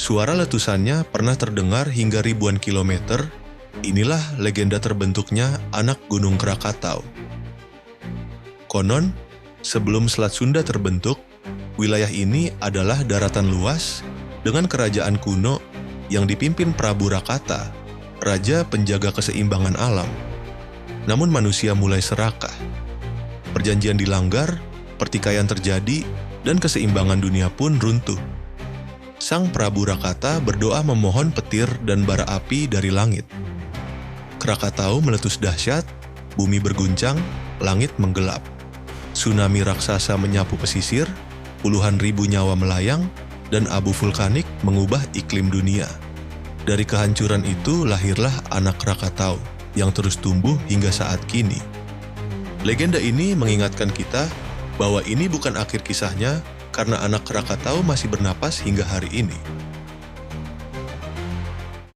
Suara letusannya pernah terdengar hingga ribuan kilometer. Inilah legenda terbentuknya anak Gunung Krakatau. Konon, sebelum Selat Sunda terbentuk, wilayah ini adalah daratan luas dengan kerajaan kuno yang dipimpin Prabu Rakata, raja penjaga keseimbangan alam. Namun manusia mulai serakah. Perjanjian dilanggar, pertikaian terjadi, dan keseimbangan dunia pun runtuh. Sang Prabu Rakata berdoa memohon petir dan bara api dari langit. Krakatau meletus dahsyat, bumi berguncang, langit menggelap. Tsunami raksasa menyapu pesisir, puluhan ribu nyawa melayang, dan abu vulkanik mengubah iklim dunia. Dari kehancuran itu lahirlah anak Krakatau yang terus tumbuh hingga saat kini. Legenda ini mengingatkan kita bahwa ini bukan akhir kisahnya karena anak Krakatau masih bernapas hingga hari ini.